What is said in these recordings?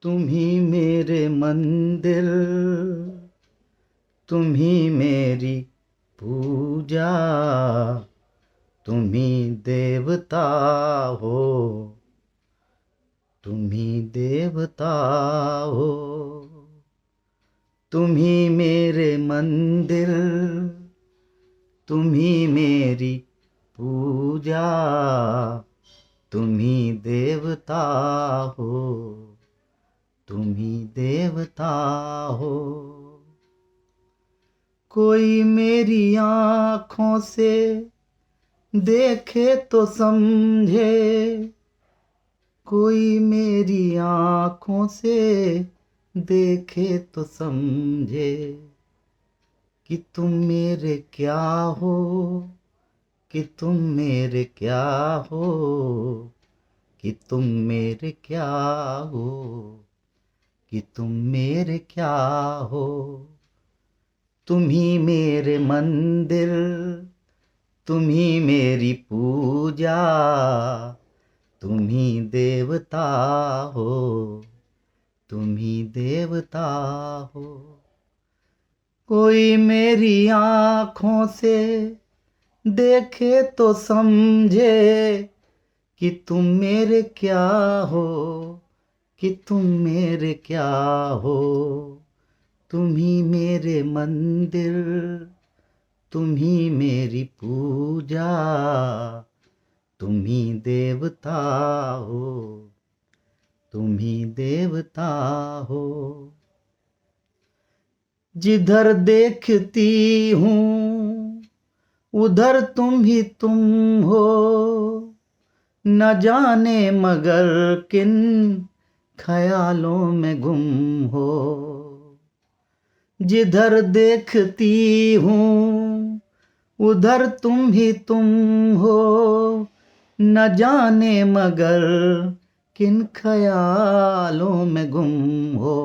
तुम ही मेरे मंदिर, तुम ही मेरी पूजा, तुम ही देवता हो, तुम ही देवता हो। तुम ही मेरे मंदिर, तुम ही मेरी पूजा, तुम ही देवता हो, तुम ही देवता हो। कोई मेरी आँखों से देखे तो समझे, कोई मेरी आँखों से देखे तो समझे कि तुम मेरे क्या हो, कि तुम मेरे क्या हो, कि तुम मेरे क्या हो, कि तुम मेरे क्या हो। तुम ही मेरे मंदिर, तुम ही मेरी पूजा, तुम ही देवता हो, तुम ही देवता हो। कोई मेरी आँखों से देखे तो समझे कि तुम मेरे क्या हो, कि तुम मेरे क्या हो। तुम ही मेरे मंदिर, तुम ही मेरी पूजा, तुम ही देवता हो, तुम ही देवता हो। जिधर देखती हूँ उधर तुम हो, न जाने मगर किन ख्यालों में गुम हो। जिधर देखती हूँ उधर तुम हो, न जाने मगर किन ख्यालों में गुम हो।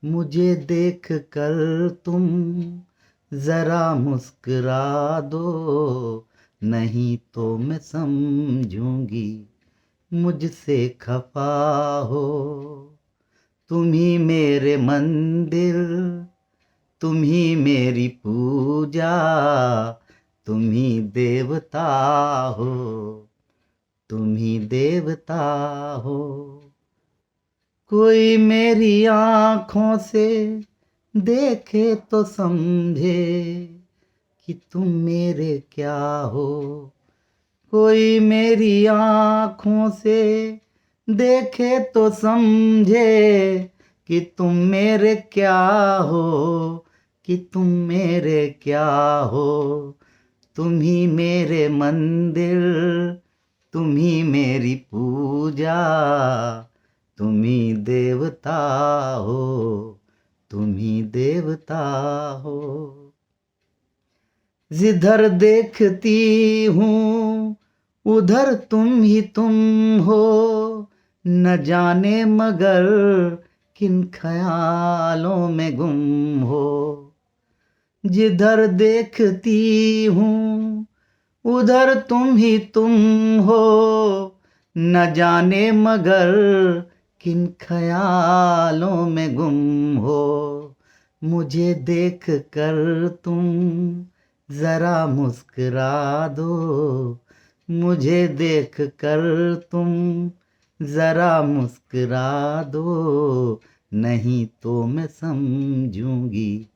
मुझे देख कर तुम जरा मुस्कुरा दो, नहीं तो मैं समझूंगी मुझसे खफा हो। तुम ही मेरे मंदिर, तुम ही मेरी पूजा, तुम ही देवता हो, तुम ही देवता हो। कोई मेरी आँखों से देखे तो समझे कि तुम मेरे क्या हो। कोई मेरी आँखों से देखे तो समझे कि तुम मेरे क्या हो, कि तुम मेरे क्या हो। तुम ही मेरे मंदिर, तुम ही मेरी पूजा, तुम ही देवता हो, तुम ही देवता हो। जिधर देखती हूँ उधर तुम हो, न जाने मगर किन ख्यालों में गुम हो। जिधर देखती हूँ उधर तुम हो, न जाने मगर किन ख्यालों में गुम हो। मुझे देख कर तुम जरा मुस्कुरा दो, मुझे देख कर तुम जरा मुस्कुरा दो, नहीं तो मैं समझूंगी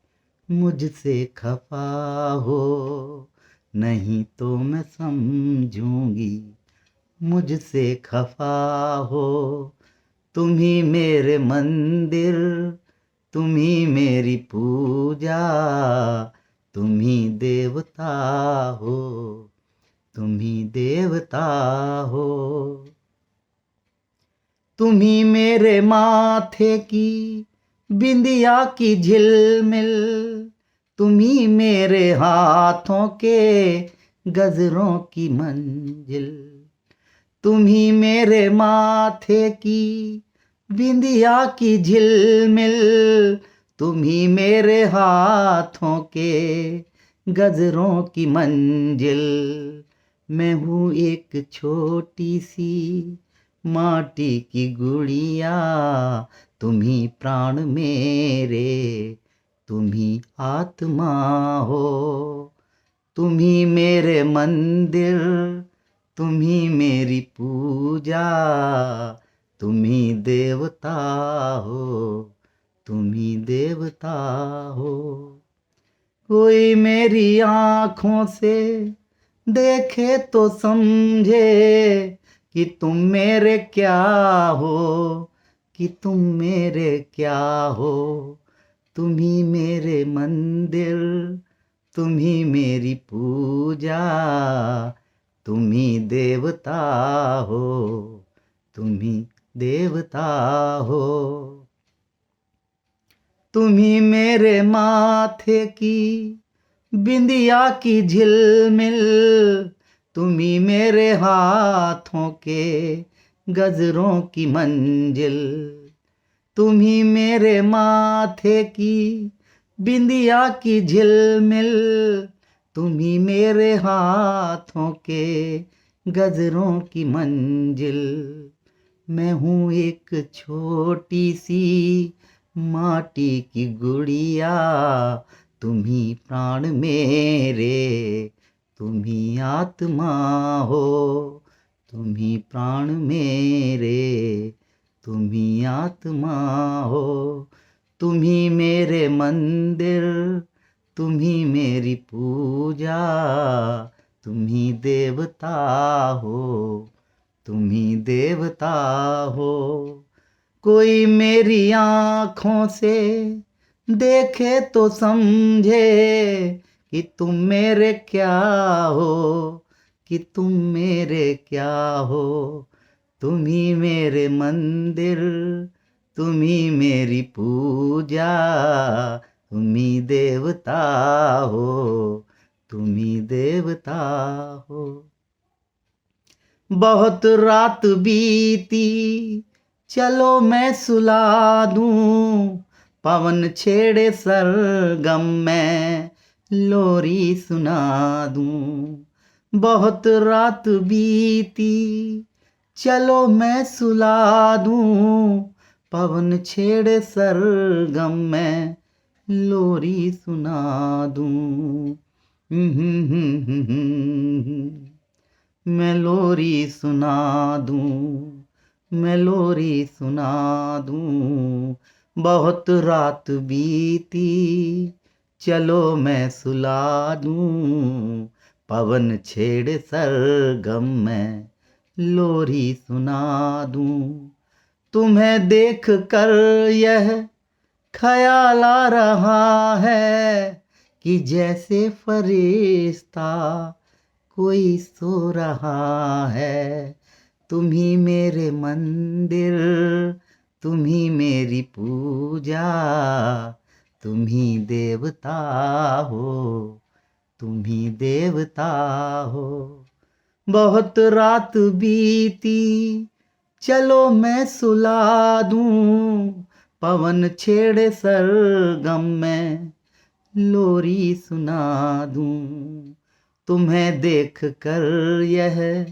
मुझसे खफा हो, नहीं तो मैं समझूंगी मुझसे खफा हो। तुम ही मेरे मंदिर, तुम ही मेरी पूजा, तुम ही देवता हो, तुम ही देवता हो। तुम ही मेरे माथे की बिंदिया की झिलमिल, तुम ही मेरे हाथों के गजरों की मंजिल। तुम ही मेरे माथे की बिंदिया की झिलमिल, तुम ही मेरे हाथों के गजरों की मंजिल। मैं हूँ एक छोटी सी माटी की गुड़िया, तुम ही प्राण मेरे, तुम ही आत्मा हो। तुम ही मेरे मंदिर, तुम ही मेरी पूजा, तुम ही देवता हो, तुम ही देवता हो। कोई मेरी आँखों से देखे तो समझे कि तुम मेरे क्या हो, कि तुम मेरे क्या हो। तुम ही मेरे मंदिर, तुम ही मेरी पूजा, तुम ही देवता हो, तुम ही देवता हो। तुम ही मेरे माथे की बिंदिया की झिलमिल, तुम ही मेरे हाथों के गजरों की मंजिल। तुम ही मेरे माथे की बिंदिया की झिलमिल, तुम ही मेरे हाथों के गजरों की मंजिल। मैं हूँ एक छोटी सी माटी की गुड़िया, तुम ही प्राण मेरे, तुम ही आत्मा हो। तुम ही प्राण मेरे, तुम ही आत्मा हो। तुम ही मेरे मंदिर, तुम ही मेरी पूजा, तुम ही देवता हो, तुम ही देवता हो। कोई मेरी आँखों से देखे तो समझे कि तुम मेरे क्या हो, कि तुम मेरे क्या हो। तुम ही मेरे मंदिर, तुम ही मेरी पूजा, तुम ही देवता हो, तुम ही देवता हो। बहुत रात बीती, चलो मैं सुला दूं, पवन छेड़े सरगम में लोरी सुना दूं। बहुत रात बीती, चलो मैं सुला दूं, पवन छेड़े सरगम में लोरी सुना दूं। मैं लोरी सुना दूं, मैं लोरी सुना दूं। बहुत रात बीती, चलो मैं सुला दूं, पवन छेड़े सरगम में लोरी सुना दूं। तुम्हें देख कर यह ख्याल आ रहा है कि जैसे फरिश्ता कोई सो रहा है। तुम ही मेरे मंदिर, तुम ही मेरी पूजा, तुम ही देवता हो, तुम ही देवता हो। बहुत रात बीती, चलो मैं सुला दूं, पवन छेड़े सरगम में लोरी सुना दूं। तुम्हें देख कर यह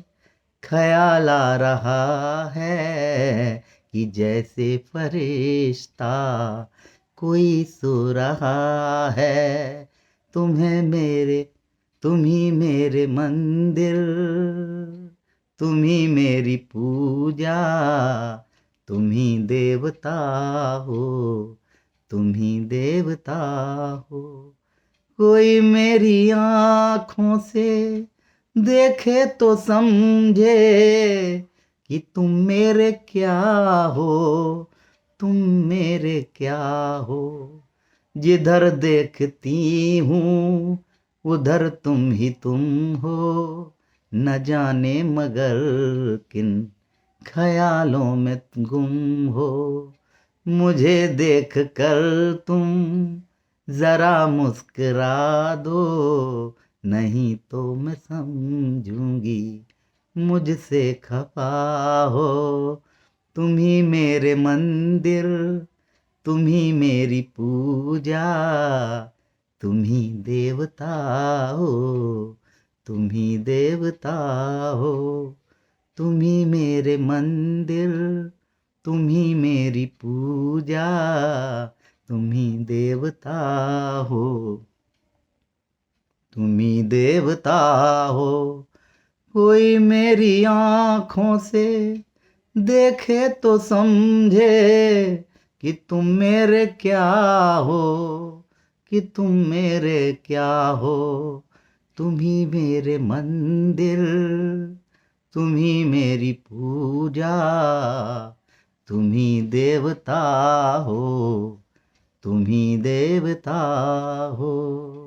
ख्याल आ रहा है कि जैसे फरिश्ता कोई सो रहा है। तुम ही मेरे मंदिर, तुम ही मेरी पूजा, तुम ही देवता हो, तुम ही देवता हो। कोई मेरी आँखों से देखे तो समझे कि तुम मेरे क्या हो, तुम मेरे क्या हो। जिधर देखती हूँ उधर तुम हो, न जाने मगर किन ख्यालों में गुम हो। मुझे देख कर तुम जरा मुस्कुरा दो, नहीं तो मैं समझूंगी मुझसे खफा हो। तुम ही मेरे मंदिर, तुम ही मेरी पूजा, तुम ही देवता हो, तुम ही देवता हो। तुम्ही मेरे मंदिर, तुम्ही मेरी पूजा, तुम्ही देवता हो, तुम्ही देवता हो। कोई मेरी आँखों से देखे तो समझे कि तुम मेरे क्या हो, कि तुम मेरे क्या हो। तुम्ही मेरे मंदिर, तुम्ही मेरी पूजा, तुम्ही देवता हो, तुम्ही देवता हो।